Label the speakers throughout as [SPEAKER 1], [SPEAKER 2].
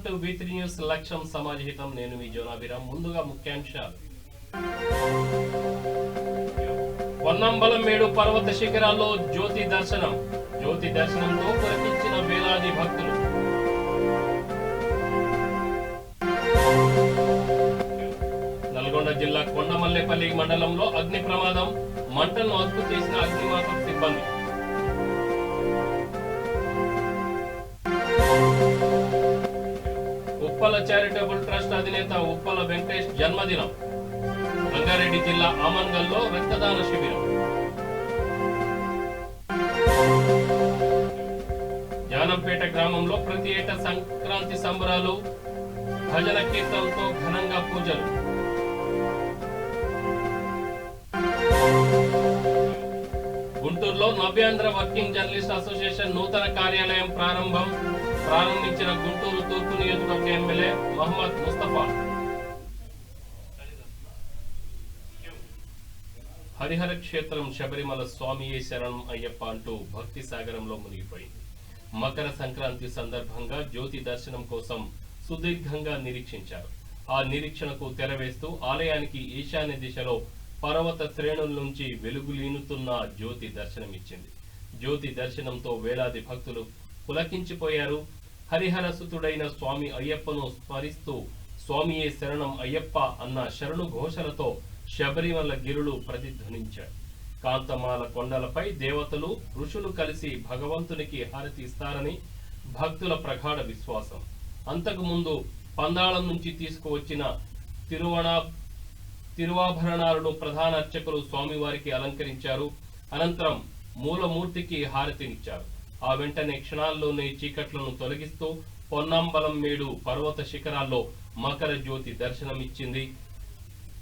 [SPEAKER 1] Welcome to V3 news లక్ష్యం సమాజహితం. నేను మీ జోనాభిరామ్. ముందుగా ముఖ్యాంశాలు. పొన్నంబలమేడు పర్వత శిఖరాల్లో జ్యోతి దర్శనంతో పులకించిన వేలాది భక్తులు. నల్గొండ జిల్లా కొండమల్లేపల్లి మండలంలో అగ్ని ప్రమాదం, మంటలను అదుపు చేసిన అగ్నిమాపక సిబ్బంది. ఉప్పల చారిటబుల్ ట్రస్ట్ అధినేత ఉప్పల వెంకటేష్ జన్మదినం. రంగారెడ్డి జిల్లా ఆమన్గల్లో రక్తదాన శిబిరం. జానంపేట గ్రామంలో ప్రతి ఏటా సంక్రాంతి సంబరాలు, భజన కీర్తనలతో ఘనంగా పూజలు. గుంటూరులో నవ్యాంధ్ర వర్కింగ్ జర్నలిస్ట్ అసోసియేషన్ నూతన కార్యాలయం ప్రారంభించిన గుంటూరు తూర్పు నియోజకవర్గ ఎమ్మెల్యే మహమ్మద్ ముస్తఫా. హరిహర క్షేత్రం శబరిమల స్వామియే శరణం అయ్యప్ప అంటూ భక్తి సాగరంలో మునిగిపోయింది. మకర సంక్రాంతి సందర్భంగా జ్యోతి దర్శనం కోసం సుదీర్ఘంగా నిరీక్షించారు. ఆ నిరీక్షణకు తెరవేస్తూ ఆలయానికి ఈశాన్య దిశలో పర్వత శ్రేణుల నుంచి వెలుగులీనుతున్న జ్యోతి దర్శనమిచ్చింది. జ్యోతి దర్శనంతో వేలాది భక్తులు పులకించిపోయారు. హరిహరసుతుడైన స్వామి అయ్యప్పను స్మరిస్తూ స్వామియే శరణం అయ్యప్ప అన్న శరణు ఘోషలతో శబరిమల గిరులు ప్రతిధ్వనించారు. కాంతమాల కొండలపై దేవతలు, ఋషులు కలిసి భగవంతునికి హారతి ఇస్తారని భక్తుల ప్రగాఢ విశ్వాసం. అంతకు ముందు పందాళం నుంచి తీసుకువచ్చిన తిరువాభరణాలను ప్రధాన అర్చకులు స్వామివారికి అలంకరించారు. అనంతరం మూలమూర్తికి హారతినిచ్చారు. ఆ వెంటనే క్షణాల్లోనే చీకట్లను తొలగిస్తూ పొన్నంబలమేడు పర్వత శిఖరాల్లో మకర జ్యోతి దర్శనమిచ్చింది.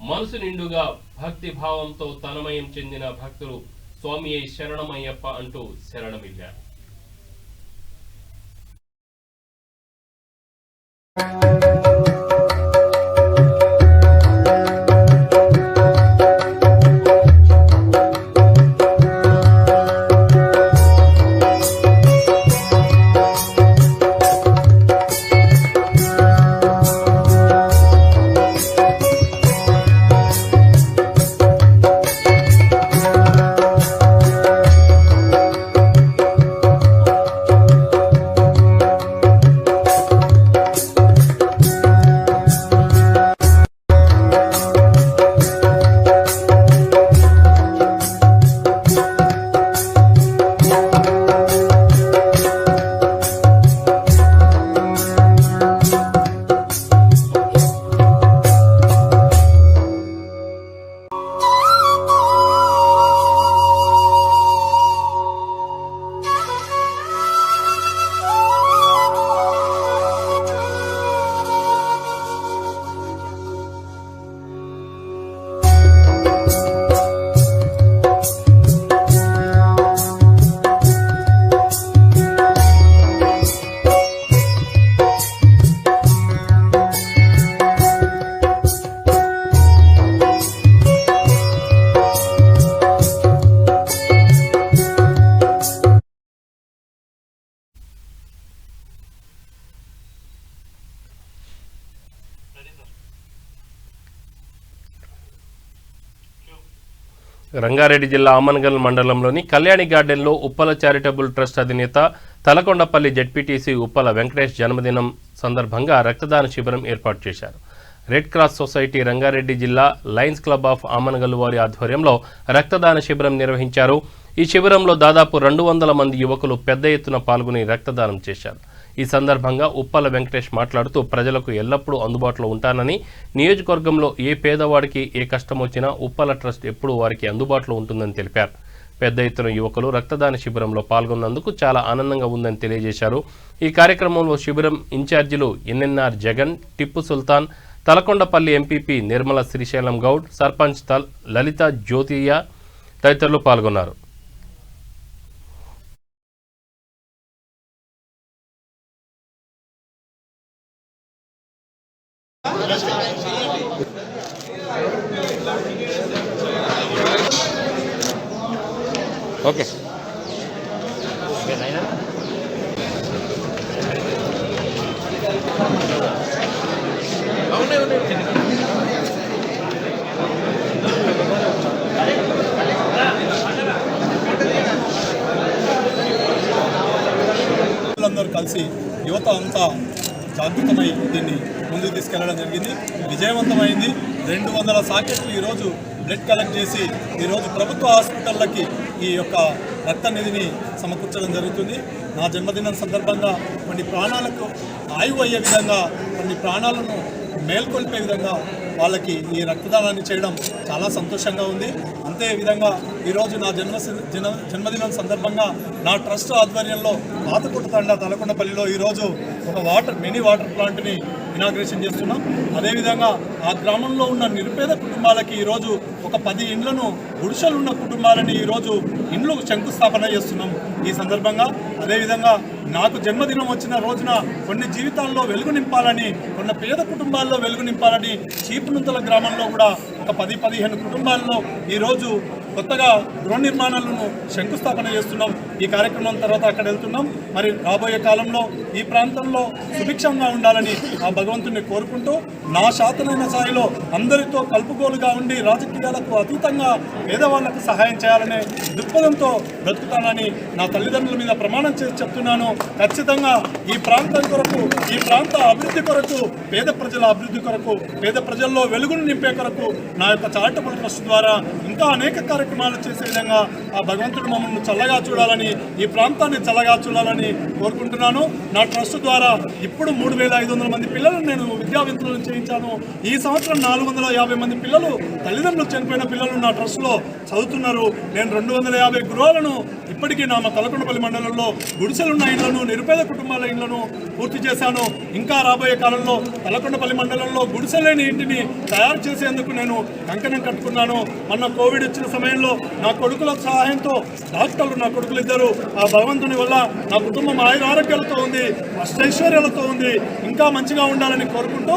[SPEAKER 1] మనసు నిండుగా భక్తి భావంతో తన్మయం చెందిన భక్తులు స్వామియే శరణమయ్యప్ప అంటూ శరణమిల్లారు. రంగారెడ్డి జిల్లా ఆమన్గల్ మండలంలోని కళ్యాణి గార్డెన్లో ఉప్పల చారిటబుల్ ట్రస్ట్ అధినేత తలకొండపల్లి జెడ్పీటీసీ ఉప్పల వెంకటేష్ జన్మదినం సందర్భంగా రక్తదాన శిబిరం ఏర్పాటు చేశారు. రెడ్ క్రాస్ సొసైటీ రంగారెడ్డి జిల్లా లయన్స్ క్లబ్ ఆఫ్ ఆమన్గల్ వారి ఆధ్వర్యంలో రక్తదాన శిబిరం నిర్వహించారు. ఈ శిబిరంలో దాదాపు 200 మంది యువకులు పెద్ద ఎత్తున పాల్గొని రక్తదానం చేశారు. ఈ సందర్భంగా ఉప్పల వెంకటేష్ మాట్లాడుతూ ప్రజలకు ఎల్లప్పుడూ అందుబాటులో ఉంటానని, నియోజకవర్గంలో ఏ పేదవాడికి ఏ కష్టం వచ్చినా ఉప్పల ట్రస్ట్ ఎప్పుడూ వారికి అందుబాటులో ఉంటుందని తెలిపారు. పెద్ద ఎత్తున యువకులు రక్తదాన శిబిరంలో పాల్గొన్నందుకు చాలా ఆనందంగా ఉందని తెలియజేశారు. ఈ కార్యక్రమంలో శిబిరం ఇన్ఛార్జీలు ఎన్ఎన్ఆర్ జగన్, టిప్పు సుల్తాన్, తలకొండపల్లి ఎంపీపీ నిర్మల శ్రీశైలం గౌడ్, సర్పంచ్ లలిత జ్యోతియ్య తదితరులు పాల్గొన్నారు.
[SPEAKER 2] ఓకే ఓకే
[SPEAKER 3] కలిసి యువత అంతా జాగృతమై దీన్ని ముందుకు తీసుకెళ్లడం జరిగింది. విజయవంతమైంది. 200 సాకెట్లు ఈరోజు బ్లడ్ కలెక్ట్ చేసి ఈరోజు ప్రభుత్వ హాస్పిటళ్ళకి ఈ యొక్క రక్త నిధిని సమకూర్చడం జరుగుతుంది. నా జన్మదినం సందర్భంగా కొన్ని ప్రాణాలకు ఆయువు అయ్యే విధంగా, కొన్ని ప్రాణాలను మేల్కొల్పే విధంగా వాళ్ళకి ఈ రక్తదానాన్ని చేయడం చాలా సంతోషంగా ఉంది. అంతే విధంగా ఈరోజు నా జన్మదినం సందర్భంగా నా ట్రస్ట్ ఆధ్వర్యంలో పాతకుట్టతండ తలకొండపల్లిలో ఈరోజు ఒక మినీ వాటర్ ప్లాంట్ని ఇనాగ్రేషన్ చేస్తున్నాం. అదేవిధంగా ఆ గ్రామంలో ఉన్న నిరుపేద కుటుంబాలకి ఈరోజు ఒక 10 ఇండ్లను, గుడిసెలున్న కుటుంబాలని ఈరోజు ఇండ్లు శంకుస్థాపన చేస్తున్నాం ఈ సందర్భంగా. అదేవిధంగా నాకు జన్మదినం వచ్చిన రోజున కొన్ని జీవితాల్లో వెలుగు నింపాలని, కొన్ని పేద కుటుంబాల్లో వెలుగు నింపాలని చీపునుంతల గ్రామంలో కూడా ఒక 10-15 కుటుంబాల్లో ఈరోజు కొత్తగా గృహ నిర్మాణాలను శంకుస్థాపన చేస్తున్నాం. ఈ కార్యక్రమం తర్వాత అక్కడ వెళ్తున్నాం. మరి రాబోయే కాలంలో ఈ ప్రాంతంలో సుభిక్షంగా ఉండాలని ఆ భగవంతుని కోరుకుంటూ నా శాతనైన స్థాయిలో అందరితో కలుపుగోలుగా ఉండి రాజకీయాలకు అతీతంగా పేదవాళ్లకు సహాయం చేయాలనే దృక్పథంతో బ్రతుకుతానని నా తల్లిదండ్రుల మీద ప్రమాణం చేసి చెప్తున్నాను. ఖచ్చితంగా ఈ ప్రాంతం కొరకు, ఈ ప్రాంత అభివృద్ధి కొరకు, పేద ప్రజల అభివృద్ధి కొరకు, పేద ప్రజల్లో వెలుగును నింపే కొరకు నా యొక్క చారిటబుల్ ట్రస్ట్ ద్వారా ఇంకా అనేక కార్యక్రమాలు చేసే విధంగా ఆ భగవంతుడు మమ్మల్ని చల్లగా చూడాలని, ఈ ప్రాంతాన్ని చల్లగా చూడాలని కోరుకుంటున్నాను. నా ట్రస్ట్ ద్వారా ఇప్పుడు 3500 మంది పిల్లలను నేను విద్యావంతులను చేయించాను. ఈ సంవత్సరం 450 మంది పిల్లలు, తల్లిదండ్రులు చనిపోయిన పిల్లలు నా ట్రస్ట్లో చదువుతున్నారు. నేను 250 గృహాలను ఇప్పటికీ నా తలకొండపల్లి మండలంలో గుడిసెలున్న ఇండ్లను, నిరుపేద కుటుంబాల ఇండ్లను పూర్తి చేశాను. ఇంకా రాబోయే కాలంలో తలకొండపల్లి మండలంలో గుడిసెలేని ఇంటిని తయారు చేసేందుకు నేను కంకణం కట్టుకున్నాను. మొన్న కోవిడ్ వచ్చిన సమయంలో నా కొడుకుల సహాయంతో, డాక్టర్లు నా కొడుకులు ఇద్దరు, ఆ భగవంతుని వల్ల నా కుటుంబం ఆరోగ్యాలతో ఉంది, అష్టైశ్వర్యాలతో ఉంది. ఇంకా మంచిగా ఉండాలని కోరుకుంటూ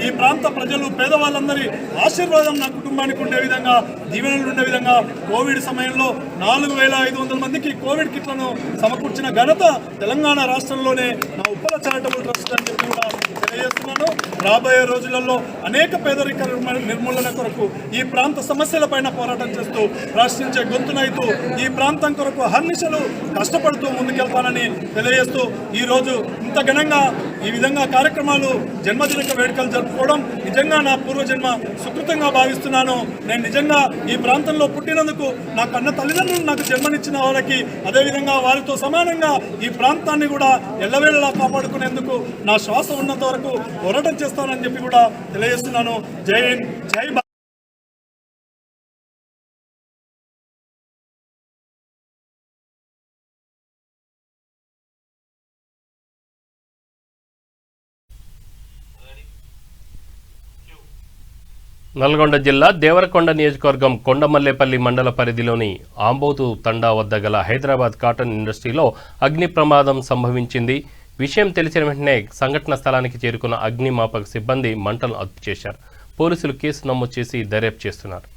[SPEAKER 3] ఈ ప్రాంత ప్రజలు, పేదవాళ్ళందరి ఆశీర్వాదం నా కుటుంబానికి ఉండే విధంగా, దీవెనలు ఉండే విధంగా కోవిడ్ సమయంలో 4500 మందికి కోవిడ్ కిట్లను సమకూర్చిన ఘనత తెలంగాణ రాష్ట్రంలోనే నా ఉప్పల చారిటబుల్ ట్రస్ట్ అని చెప్పి కూడా తెలియజేస్తున్నాను. రాబోయే రోజులలో అనేక పేదరిక నిర్మూలన కొరకు, ఈ ప్రాంత సమస్యలపైన పోరాటం చేస్తూ, రాష్ట్రించే గొంతునైతూ, ఈ ప్రాంతం కొరకు హర్నిశలు కష్టపడుతూ ముందుకెళ్తానని తెలియజేస్తూ, ఈరోజు ఇంత ఘనంగా ఈ విధంగా కార్యక్రమాలు, జన్మదిన వేడుకలు జరుపుకోవడం నిజంగా నా పూర్వజన్మ సుకృతంగా భావిస్తున్నాను. నేను నిజంగా ఈ ప్రాంతంలో పుట్టినందుకు నా కన్న తల్లిదండ్రులు నాకు జన్మనిచ్చిన వాళ్ళకి, అదేవిధంగా వారితో సమానంగా ఈ ప్రాంతాన్ని కూడా ఎల్లవేళలా కాపాడుకునేందుకు నా శ్వాస ఉన్నంత వరకు పోరాటం చేస్తానని చెప్పి కూడా తెలియజేస్తున్నాను. జై హింద్, జై భారత్.
[SPEAKER 1] నల్గొండ జిల్లా దేవరకొండ నియోజకవర్గం కొండమల్లేపల్లి మండల పరిధిలోని ఆంబోతు తండా వద్ద గల హైదరాబాద్ కాటన్ ఇండస్ట్రీలో అగ్ని ప్రమాదం సంభవించింది. విషయం తెలిసిన వెంటనే సంఘటన స్థలానికి చేరుకున్న అగ్నిమాపక సిబ్బంది మంటలు అదుపు చేశారు. పోలీసులు కేసు నమోదు చేసి దర్యాప్తు చేస్తున్నారు.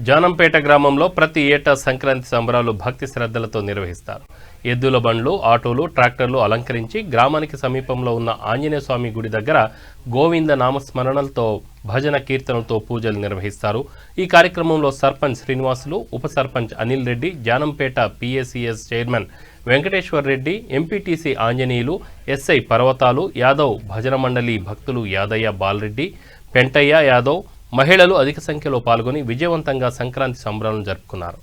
[SPEAKER 1] జానంపేట గ్రామంలో ప్రతి ఏటా సంక్రాంతి సంబరాలు భక్తి శ్రద్ధలతో నిర్వహిస్తారు. ఎద్దుల బండ్లు, ఆటోలు, ట్రాక్టర్లు అలంకరించి గ్రామానికి సమీపంలో ఉన్న ఆంజనేయ స్వామి గుడి దగ్గర గోవింద నామస్మరణలతో, భజన కీర్తనలతో పూజలు నిర్వహిస్తారు. ఈ కార్యక్రమంలో సర్పంచ్ శ్రీనివాసులు, ఉప sarpanch Anil Reddy, Janampeta PACS chairman Venkateshwar Reddy, MPTC Anjaneyulu, SI పర్వతాలు, యాదవ్ భజన మండలి భక్తులు యాదయ్య బాలరెడ్డి, పెంటయ్య యాదవ్, మహిళలు అధిక సంఖ్యలో పాల్గొని విజయవంతంగా సంక్రాంతి సంబరాలను జరుపుకున్నారు.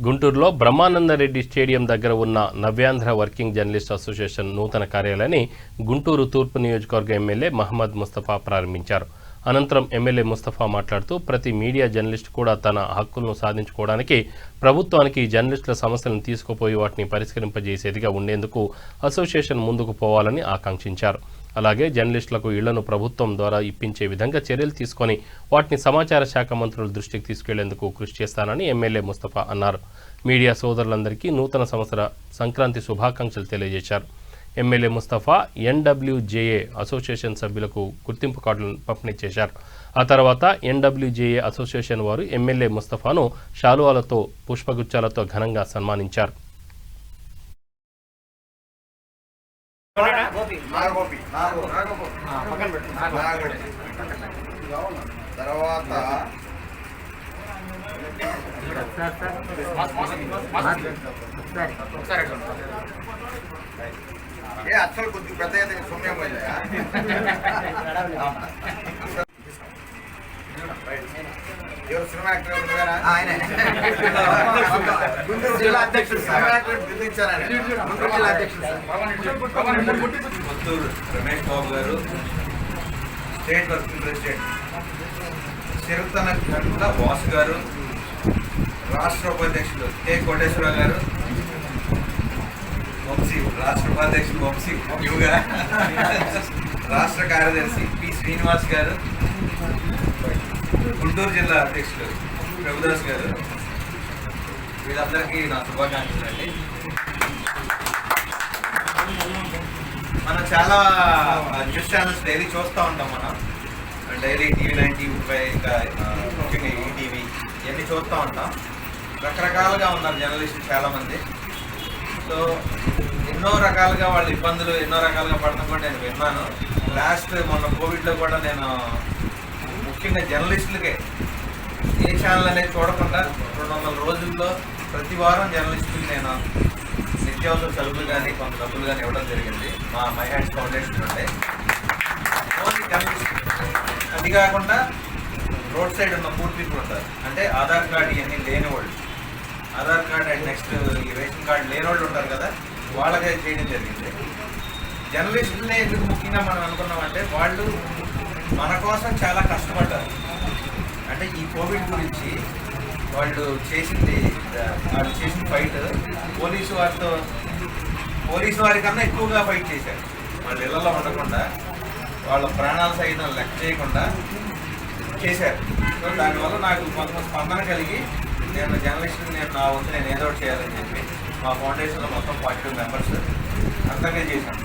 [SPEAKER 1] గుంటూరులో బ్రహ్మానందరెడ్డి స్టేడియం దగ్గర ఉన్న నవ్యాంధ్ర వర్కింగ్ జర్నలిస్ట్ అసోసియేషన్ నూతన కార్యాలయాన్ని గుంటూరు తూర్పు నియోజకవర్గ ఎమ్మెల్యే మహమ్మద్ ముస్తఫా ప్రారంభించారు. అనంతరం ఎమ్మెల్యే ముస్తఫా మాట్లాడుతూ ప్రతి మీడియా జర్నలిస్ట్ కూడా తన హక్కులను సాధించుకోవడానికి ప్రభుత్వానికి జర్నలిస్టుల సమస్యలను తీసుకుపోయి వాటిని పరిష్కరింపజేసేదిగా ఉండేందుకు అసోసియేషన్ ముందుకు పోవాలని ఆకాంక్షించారు. అలాగే జర్నలిస్టులకు ఇళ్లను ప్రభుత్వం ద్వారా ఇప్పించే విధంగా చర్యలు తీసుకొని వాటిని సమాచార శాఖ మంత్రుల దృష్టికి తీసుకెళ్లేందుకు కృషి చేస్తానని ఎమ్మెల్యే ముస్తఫా అన్నారు. మీడియా సోదరులందరికీ నూతన సంవత్సర సంక్రాంతి శుభాకాంక్షలు తెలియజేశారు. ఎమ్మెల్యే ముస్తఫా ఎన్డబ్ల్యూజేఏ అసోసియేషన్ సభ్యులకు గుర్తింపు కార్డులను పంపిణీ చేశారు. ఆ తర్వాత ఎన్డబ్ల్యూజేఏ అసోసియేషన్ వారు ఎమ్మెల్యే ముస్తఫాను శాలువాలతో పుష్పగుచ్చాలతో ఘనంగా సన్మానించారు.
[SPEAKER 2] అసలు కొద్దిగా పెద్ద సమయం ఎవరు సినిమా యాక్టర్ గుంటూరు జిల్లా అధ్యక్షుడు గుంటూరు జిల్లా అధ్యక్షుడు పుత్తూరు రమేష్ బాబు గారు, స్టేట్ వర్కింగ్ ప్రెసిడెంట్ చిరుతన వాసు గారు, రాష్ట్ర ఉపాధ్యక్షులు కె కోటేశ్వరరావు గారు, వంశీ రాష్ట్ర ఉపాధ్యక్షులు వంశీ యుగా, రాష్ట్ర కార్యదర్శి పి శ్రీనివాస్ గారు, గుంటూరు జిల్లా అధ్యక్షులు ప్రభుదాస్ గారు, వీళ్ళందరికీ నా శుభాకాంక్షలు అండి. మనం చాలా న్యూస్ ఛానల్స్ డైలీ చూస్తూ ఉంటాం. మనం డైలీ టీవీ9, టీవీ5, ఇంకా ముఖ్యంగా ఈటీవీ ఇవన్నీ చూస్తూ ఉంటాం. రకరకాలుగా ఉన్నారు జర్నలిస్టులు చాలామంది. సో ఎన్నో రకాలుగా వాళ్ళ ఇబ్బందులు ఎన్నో రకాలుగా పడడం కూడా నేను విన్నాను. మొన్న కోవిడ్లో కూడా నేను ముఖ్యంగా జర్నలిస్టులకే ఏ ఛానల్ అనేది చూడకుండా 200 రోజుల్లో ప్రతి వారం జర్నలిస్టులకి నేను నిత్యావసర సరుకులు కానీ కొంత డబ్బులు కానీ ఇవ్వడం జరిగింది మా మై హ్యాండ్స్ ఫౌండేషన్ నుండి. ఓన్లీ జర్నలిస్ట్, అది కాకుండా రోడ్ సైడ్ ఉన్న పూర్ పీపుల్ ఉంటారు, అంటే ఆధార్ కార్డు ఇవన్నీ లేని వాళ్ళు, ఆధార్ కార్డ్ అండ్ నెక్స్ట్ ఈ రేషన్ కార్డు లేని వాళ్ళు ఉంటారు కదా, వాళ్ళకే చేయడం జరిగింది. జర్నలిస్టులనే ఎందుకు ముఖ్యంగా మనం అనుకున్నామంటే వాళ్ళు మన కోసం చాలా కష్టపడ్డారు. అంటే ఈ కోవిడ్ గురించి వాళ్ళు చేసిన ఫైట్ పోలీసు వారి కన్నా ఎక్కువగా ఫైట్ చేశారు. వాళ్ళ ఇళ్లలో ఉండకుండా వాళ్ళ ప్రాణాల సైతం లెక్క చేయకుండా చేశారు. సో దానివల్ల నాకు కొంత స్పందన కలిగి నేను జర్నలిస్టులు నా వంతు నేను ఏదో ఒకటి చేయాలని చెప్పి మా ఫౌండేషన్లో మొత్తం 42 మెంబర్స్ అంతగా చేశాను.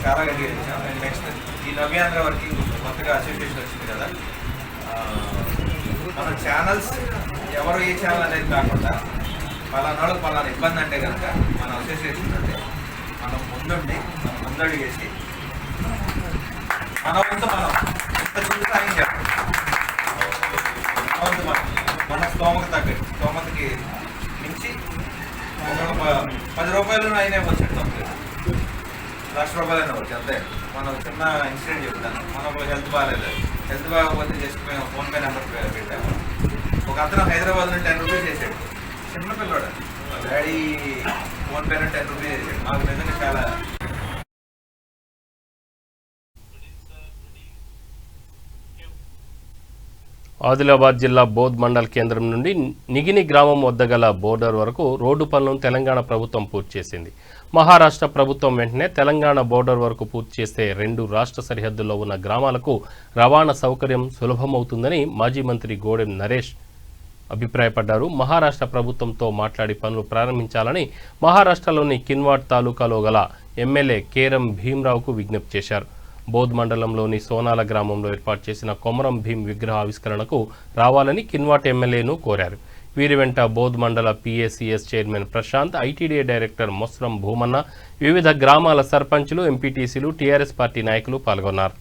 [SPEAKER 2] చాలా గట్టిగా చేశాను. అండ్ నెక్స్ట్ ఈ నవ్యాంధ్ర వర్కింగ్ కొత్తగా అసోసియేషన్ వచ్చింది కదా, మన ఛానల్స్ ఎవరు ఏ ఛానల్ అనేది కాకుండా పలానాళ్ళకి పలానా ఇబ్బంది అంటే కనుక మన అసోసియేషన్ అంటే మనం ముందడుగేసి మన వంతు మనం ఎంత సాయం చేస్తాం. మన స్తోమతకి మించి 10 రూపాయలు అయినా ఇవ్వచ్చు, తప్పలేదు. ₹1,00,000 అయినా వచ్చు అంతే. మనం చిన్న ఇన్సిడెంట్ చెప్తాను. మనకు హెల్త్ బాగోకపోతే జస్ట్ మేము ఫోన్పే నెంబర్ పెట్టాము. ఒక అతను హైదరాబాద్ నుండి 10 రూపీస్ చేసాడు. చిన్న పిల్లవాడు, డాడీ ఫోన్పే నుండి 10 రూపీస్ చేసాడు. మాకు నిజంగా చాలా
[SPEAKER 1] ఆదిలాబాద్ జిల్లా బోధ్ మండల్ కేంద్రం నుండి నిగిని గ్రామం వద్ద గల బోర్డర్ వరకు రోడ్డు పనులను తెలంగాణ ప్రభుత్వం పూర్తి చేసింది. మహారాష్ట్ర ప్రభుత్వం వెంటనే తెలంగాణ బోర్డర్ వరకు పూర్తి చేస్తే 2 రాష్ట్ర సరిహద్దుల్లో ఉన్న గ్రామాలకు రవాణా సౌకర్యం సులభమవుతుందని మాజీ మంత్రి గోడెం నరేష్ అభిప్రాయపడ్డారు. మహారాష్ట్ర ప్రభుత్వంతో మాట్లాడి పనులు ప్రారంభించాలని మహారాష్ట్రలోని కిన్వాడ్ తాలూకాలో గల ఎమ్మెల్యే కేరం భీమరావుకు విజ్ఞప్తి చేశారు. బోధ్ మండలంలోని సోనాల గ్రామంలో ఏర్పాటు చేసిన కొమరం భీం విగ్రహ ఆవిష్కరణకు రావాలని కిన్వాట్ ఎమ్మెల్యేను కోరారు. వీరి వెంట బోధ్ మండల PACS chairman Prashant, ITDA director Mosram Bhumanna, వివిధ గ్రామాల సర్పంచులు, ఎంపీటీసీలు, TRS పార్టీ నాయకులు పాల్గొన్నారు.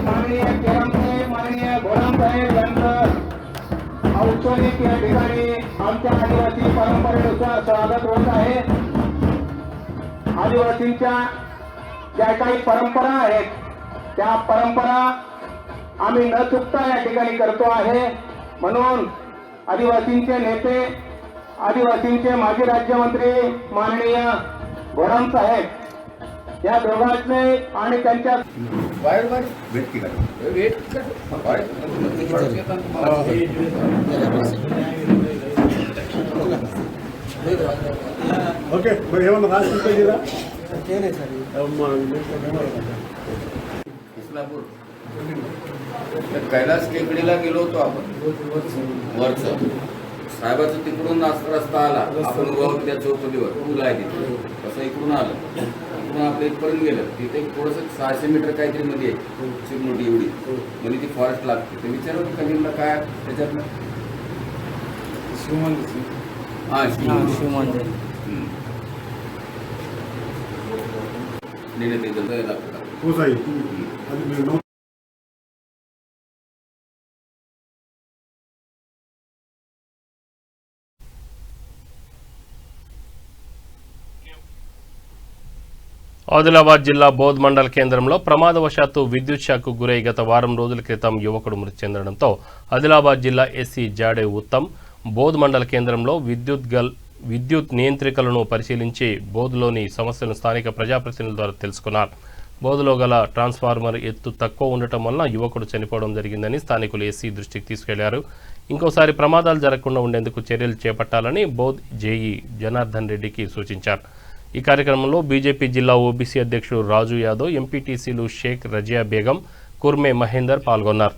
[SPEAKER 4] माननीय केरम साहेब, माननीय गोराम साहेब यांचं औत्सनिक या ठिकाणी आमच्या आदिवासी परंपरेनुसार स्वागत होत आहे. आदिवासींच्या ज्या काही परंपरा आहेत त्या परंपरा आम्ही न चुकता या ठिकाणी करतो आहे. म्हणून आदिवासींचे नेते, आदिवासींचे माजी राज्यमंत्री माननीय गोराम साहेब या दोघांचे आणि त्यांच्या
[SPEAKER 3] ఓకే మరి ఏమన్నా రాసుకుంటా
[SPEAKER 5] इस्लापूर कैलास टेकडीला गेलो होतो आपण वरच साहेबाचं तिकडून रस्ता आला, आपण त्या चौपदीवर पूल आहे तिथे तसं इकडून आलं, इकडून आपल्या इथपर्यंत गेलं. तिथे थोडंसं 600 मीटर काहीतरी मध्ये चिरमोठी एवढी म्हणजे ती फॉरेस्ट लागते. ते विचारलं कलिंगला काय त्याच्यातलं शिवमंदिर నేను
[SPEAKER 1] ఆదిలాబాద్ జిల్లా బోధ్ మండల కేంద్రంలో ప్రమాదవశాత్తు విద్యుత్ షాక్కు గురై గత వారం రోజుల క్రితం యువకుడు మృతి చెందడంతో ఆదిలాబాద్ జిల్లా ఎస్సీ జాడే ఉత్తమ్ బోధ్ మండల కేంద్రంలో విద్యుత్ నియంత్రికలను పరిశీలించి బోధ్లోని సమస్యలను స్థానిక ప్రజాప్రతినిధుల ద్వారా తెలుసుకున్నారు. బోధ్లో గల ట్రాన్స్ఫార్మర్ ఎత్తు తక్కువ ఉండటం వలన యువకుడు చనిపోవడం జరిగిందని స్థానికులు ఎస్సీ దృష్టికి తీసుకెళ్లారు. ఇంకోసారి ప్రమాదాలు జరగకుండా ఉండేందుకు చర్యలు చేపట్టాలని బోధ్ జేఈ జనార్దన్ రెడ్డికి సూచించారు. ఈ కార్యక్రమంలో బీజేపీ జిల్లా ఓబీసీ అధ్యక్షుడు రాజు యాదవ్, ఎంపీటీసీలు షేక్ రజియా బేగం, కుర్మే మహేందర్ పాల్గొన్నారు.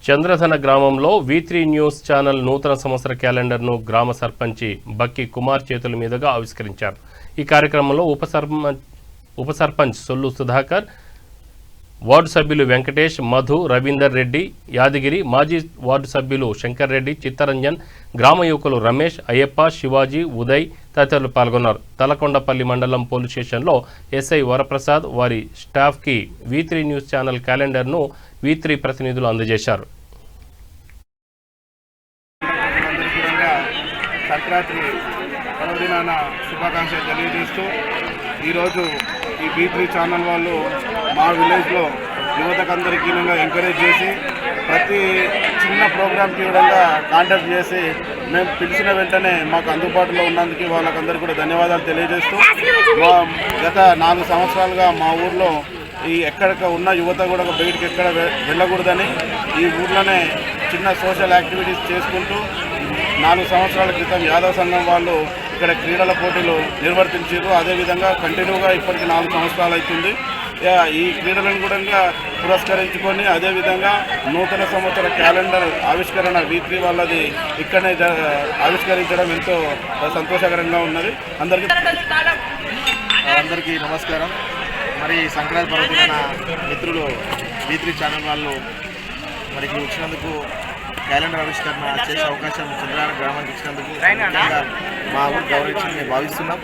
[SPEAKER 1] చంద్రధన గ్రామంలో V3 న్యూస్ ఛానల్ నూతన సంవత్సర క్యాలెండర్ను గ్రామ సర్పంచి బక్కి కుమార్ చేతుల మీదుగా ఆవిష్కరించారు. ఈ కార్యక్రమంలో ఉప సర్పంచ్ సొల్లు సుధాకర్, వార్డు సభ్యులు వెంకటేష్, మధు, రవీందర్ రెడ్డి, యాదగిరి, మాజీ వార్డు సభ్యులు శంకర్ రెడ్డి, చిత్తరంజన్, గ్రామ యువకులు రమేష్, అయ్యప్ప, శివాజీ, ఉదయ్ తదితరులు పాల్గొన్నారు. తలకొండపల్లి మండలం పోలీస్ స్టేషన్లో ఎస్ఐ వరప్రసాద్ వారి స్టాఫ్కి V3 న్యూస్ ఛానల్ క్యాలెండర్ను V3 ప్రతినిధులు అందజేశారు.
[SPEAKER 6] సంక్రాంతి పర్వదినాన శుభాకాంక్షలు తెలియజేస్తూ ఈరోజు ఈ V3 ఛానల్ వాళ్ళు మా విలేజ్లో యువతకందరికీ ఎంకరేజ్ చేసి ప్రతి చిన్న ప్రోగ్రామ్కి విధంగా కాంటాక్ట్ చేసి మేము పిలిచిన వెంటనే మాకు అందుబాటులో ఉన్నందుకు వాళ్ళకందరికీ కూడా ధన్యవాదాలు తెలియజేస్తూ గత 4 సంవత్సరాలుగా మా ఊర్లో ఈ ఎక్కడ ఉన్న యువత కూడా బయటికి ఎక్కడ వెళ్ళకూడదని ఈ ఊర్లోనే చిన్న సోషల్ యాక్టివిటీస్ చేసుకుంటూ 4 సంవత్సరాల క్రితం యాదవ్ సంఘం వాళ్ళు ఇక్కడ క్రీడల పోటీలు నిర్వర్తించారు. అదేవిధంగా కంటిన్యూగా ఇప్పటికి 4 సంవత్సరాలు అవుతుంది. ఈ క్రీడలను కూడా పురస్కరించుకొని అదేవిధంగా నూతన సంవత్సర క్యాలెండర్ ఆవిష్కరణ V3 వాళ్ళది ఇక్కడనే ఆవిష్కరించడం ఎంతో సంతోషకరంగా ఉన్నది. అందరికీ నమస్కారం. మరి సంక్రాంతి పర్వదిన మిత్రులు V3 ఛానల్ వాళ్ళు మరి వచ్చినందుకు క్యాలెండర్ ఆవిష్కరణ చేసే అవకాశం చంద్రధన గ్రామానికి ఇచ్చినందుకు మా ఊరు గౌరవించి మేము భావిస్తున్నాం.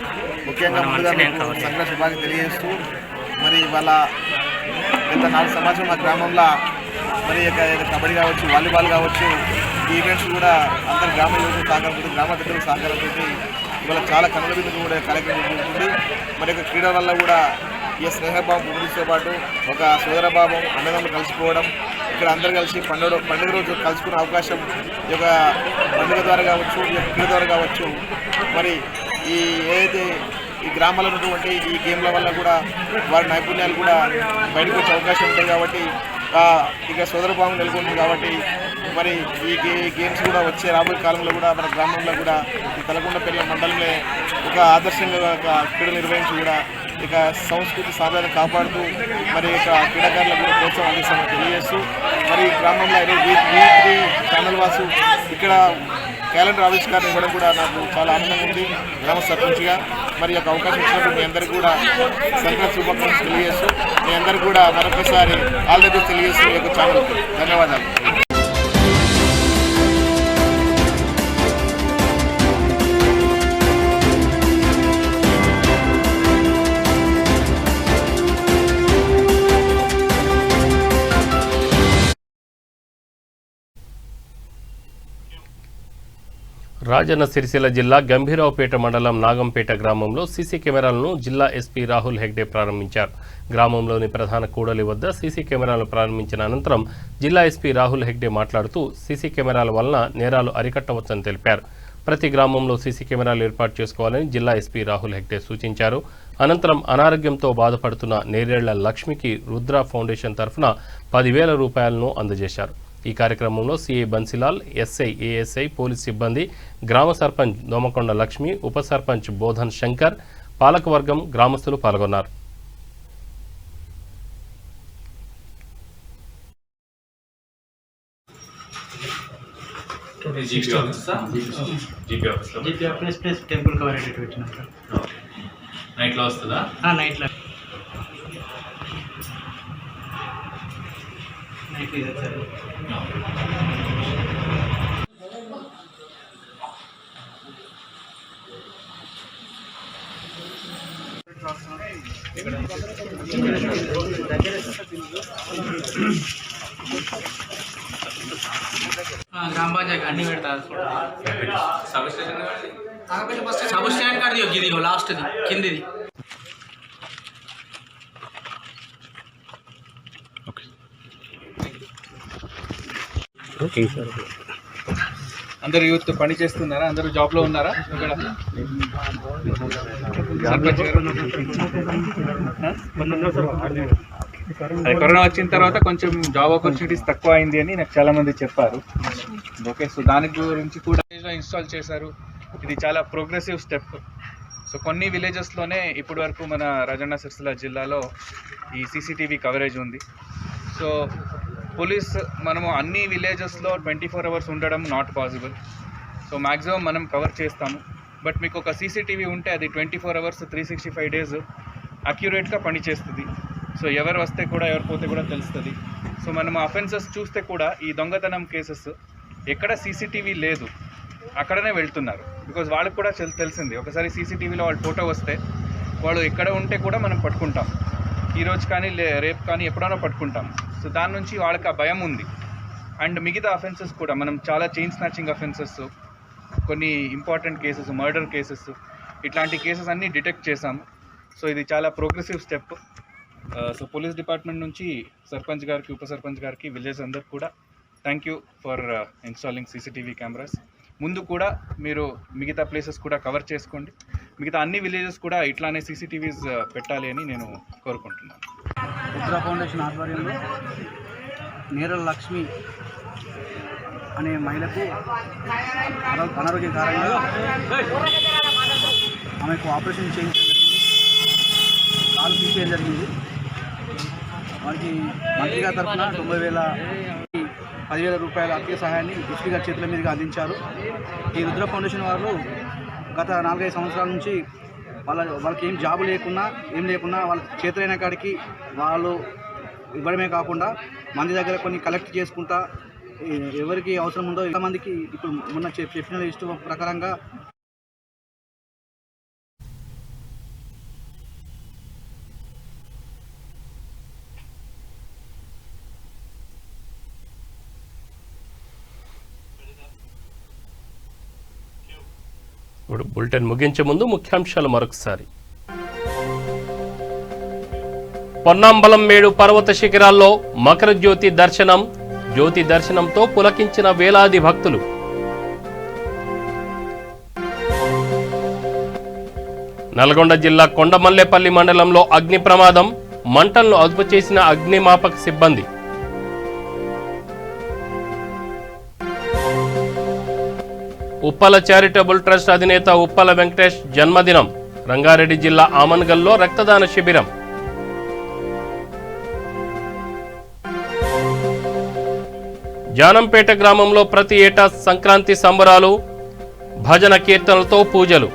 [SPEAKER 6] ముఖ్యంగా ముందుగా సంక్రాంతి శుభాకాంక్షలు తెలియజేస్తూ మరి వాళ్ళ గత 4 సంవత్సరాలు మా గ్రామంలో మరి కబడ్డీ కావచ్చు, వాలీబాల్ కావచ్చు, ఈ ఈవెంట్స్ కూడా అందరు గ్రామ యువకులు సహకారంతో, గ్రామ పెద్దల సహకారంతో ఇవాళ చాలా కనుల విధంగా కూడా కార్యక్రమం జరుగుతుంది. మరి యొక్క క్రీడల వల్ల కూడా ఈ స్నేహభావం గురితో పాటు ఒక సోదరభావం, అన్నదమ్ములు కలిసిపోవడం, ఇక్కడ అందరు కలిసి పండుగ రోజు కలుసుకునే అవకాశం ఈ యొక్క పండుగ ద్వారా కావచ్చు, ఈ యొక్క క్రీడ ద్వారా కావచ్చు. మరి ఈ ఏదైతే ఈ గ్రామాల్లో ఉన్నటువంటి ఈ గేమ్ల వల్ల కూడా వారి నైపుణ్యాలు కూడా బయటకు వచ్చే అవకాశం ఉంటుంది. కాబట్టి ఇక సోదరభావం నెలకొంటుంది. కాబట్టి మరి ఈ గేమ్స్ కూడా వచ్చే రాబోయే కాలంలో కూడా మన గ్రామంలో కూడా ఈ తలకొండపల్లి మండలంలో ఒక ఆదర్శంగా క్రీడలు నిర్వహించి కూడా ఇక సంస్కృతి సాంప్రదాయాన్ని కాపాడుతూ మరి ఇక క్రీడాకారులకు కూడా ప్రోత్సాహం అందిస్తామని తెలియజేస్తూ మరి గ్రామంలో V3 ఛానల్ వాసు ఇక్కడ క్యాలెండర్ ఆవిష్కరణ ఇవ్వడం కూడా నాకు చాలా ఆనందంగా ఉంది. గ్రామ సర్పంచ్గా మరి యొక్క అవకాశం ఇచ్చినప్పుడు మీ అందరికీ కూడా సంక్రాంతి శుభాకాంక్షలు తెలియజేస్తూ మీ అందరికీ కూడా మరొకసారి ఆల్ ది బెస్ట్ తెలియజేస్తూ ఈ యొక్క ఛానల్కి ధన్యవాదాలు.
[SPEAKER 1] రాజన్న సిరిసిల్ల జిల్లా గంభీరావుపేట మండలం నాగంపేట గ్రామంలో సీసీ కెమెరాలను జిల్లా ఎస్పీ రాహుల్ హెగ్డే ప్రారంభించారు. గ్రామంలోని ప్రధాన కూడలి వద్ద సీసీ కెమెరాలను ప్రారంభించిన అనంతరం జిల్లా ఎస్పీ రాహుల్ హెగ్డే మాట్లాడుతూ సీసీ కెమెరాల వలన నేరాలు అరికట్టవచ్చని తెలిపారు. ప్రతి గ్రామంలో సీసీ కెమెరాలు ఏర్పాటు చేసుకోవాలని జిల్లా ఎస్పీ రాహుల్ హెగ్డే సూచించారు. అనంతరం అనారోగ్యంతో బాధపడుతున్న నేరేళ్ల లక్ష్మికి రుద్ర ఫౌండేషన్ తరఫున 10,000 రూపాయలను అందజేశారు. ఈ కార్యక్రమంలో CI Bansilal, SI, ASI, police సిబ్బంది, గ్రామ సర్పంచ్ దోమకొండ లక్ష్మి, ఉప సర్పంచ్ బోధన్ శంకర్, పాలకవర్గం, గ్రామస్తులు పాల్గొన్నారు. జీపీ ఆఫీసా? జీపీ ఆఫీస్లో
[SPEAKER 7] GP office plus temple cover edit పెట్టినాం సార్.
[SPEAKER 1] నైట్లో వస్తుందా?
[SPEAKER 7] నైట్లో నైట్ ఇదే సార్. గ్రామ పంచాయతీ అన్ని పెడతారు. సబ్ స్టాండ్ కాడిది ఇది లాస్ట్ది కిందిది.
[SPEAKER 8] అందరు యూత్ పని చేస్తున్నారా? అందరూ జాబ్ లో ఉన్నారా? ఇక్కడ కరోనా వచ్చిన తర్వాత కొంచెం జాబ్ ఆపర్చునిటీస్ తక్కువ అయింది అని నాకు చాలా మంది చెప్పారు. ఓకే, సో దాని గురించి కూడా ఇన్స్టాల్ చేశారు. ఇది చాలా ప్రోగ్రెసివ్ స్టెప్. సో కొన్ని విలేజెస్లోనే ఇప్పటి వరకు మన రాజన్న సిరిసిల్ల జిల్లాలో ఈ సీసీటీవీ కవరేజ్ ఉంది. సో పోలీస్ మనము అన్ని విలేజెస్లో 24 hours ఉండడం నాట్ పాసిబుల్. సో మ్యాక్సిమం మనం కవర్ చేస్తాము. బట్ మీకు ఒక సీసీటీవీ ఉంటే అది 24 hours 365 days అక్యురేట్గా పనిచేస్తుంది. సో ఎవరు వస్తే కూడా ఎవరు పోతే కూడా తెలుస్తుంది. సో మనం అఫెన్సెస్ చూస్తే కూడా ఈ దొంగతనం కేసెస్ ఎక్కడ సీసీటీవీ లేదు అక్కడనే వెళ్తున్నారు. బికాజ్ వాళ్ళకి కూడా తెలిసింది, ఒకసారి సీసీటీవీలో వాళ్ళ ఫోటో వస్తే వాళ్ళు ఎక్కడ ఉంటే కూడా మనం పట్టుకుంటాం. ఈరోజు కానీ రేపు కానీ ఎప్పుడైనా పట్టుకుంటాం. సో దాని నుంచి వాళ్ళకి ఆ భయం ఉంది. అండ్ మిగతా అఫెన్సెస్ కూడా మనం చాలా చైన్ స్నాచింగ్ అఫెన్సెస్, కొన్ని ఇంపార్టెంట్ కేసెస్, మర్డర్ కేసెస్, ఇట్లాంటి కేసెస్ అన్నీ డిటెక్ట్ చేశాము. సో ఇది చాలా progressive step. So police department నుంచి సర్పంచ్ గారికి, ఉప సర్పంచ్ గారికి, విలేజ్ అందరికి కూడా thank you for installing CCTV cameras. ముందు కూడా మీరు మిగతా ప్లేసెస్ కూడా కవర్ చేసుకోండి. మిగతా అన్ని విలేజెస్ కూడా ఇట్లానే సీసీటీవీస్ పెట్టాలి అని నేను కోరుకుంటున్నాను.
[SPEAKER 7] ఉత్తర ఫౌండేషన్ ఆధ్వర్యంలో నేరల లక్ష్మి అనే మహిళకు అనారోగ్యం కారణంగా ఆమెకు ఆపరేషన్ చేయించడం జరిగింది. కాలు తీసేయడం జరిగింది. వారికి మంత్రి గారి తరఫున 10,000 రూపాయల ఆర్థిక సహాయాన్ని ఎస్పీ గారి చేతుల మీదుగా అందించారు. ఈ రుద్ర ఫౌండేషన్ వారు గత 4-5 సంవత్సరాల నుంచి వాళ్ళకి ఏం జాబు లేకున్నా ఏం లేకున్నా వాళ్ళ చేతులైన కాడికి వాళ్ళు ఇవ్వడమే కాకుండా మంది దగ్గర కొన్ని కలెక్ట్ చేసుకుంటా ఎవరికి అవసరం ఉందో ఎంతమందికి ఇప్పుడు మొన్న చెప్పిన లిస్టు ప్రకారంగా
[SPEAKER 1] ఇప్పుడు బులెటిన్ ముగించే ముందు ముఖ్యాంశాలు మరొకసారి. పొన్నాంబలం మేడు పర్వత శిఖరాల్లో మకర జ్యోతి దర్శనం. జ్యోతి దర్శనంతో పులకించిన వేలాది భక్తులు. నల్గొండ జిల్లా కొండమల్లేపల్లి మండలంలో అగ్ని ప్రమాదం. మంటలను అదుపు చేసిన అగ్నిమాపక సిబ్బంది. ఉప్పల చారిటబుల్ ట్రస్ట్ అధినేత ఉప్పల వెంకటేష్ జన్మదినం. రంగారెడ్డి జిల్లా ఆమన్గల్లో రక్తదాన శిబిరం. జానంపేట గ్రామంలో ప్రతి ఏటా సంక్రాంతి సంబరాలు. భజన కీర్తనలతో పూజలు.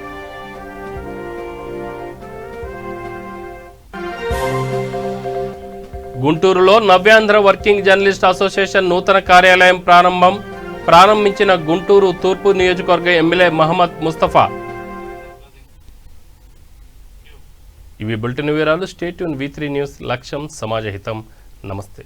[SPEAKER 1] గుంటూరులో నవ్యాంధ్ర వర్కింగ్ జర్నలిస్ట్ అసోసియేషన్ నూతన కార్యాలయం ప్రారంభించిన గుంటూరు తూర్పు నియోజకవర్గ ఎమ్మెల్యే మహమ్మద్ ముస్తఫా. ఇవి బులెటిన్ వివరాలు. Stay tune V3 news. లక్ష్యం సమాజహితం. నమస్తే.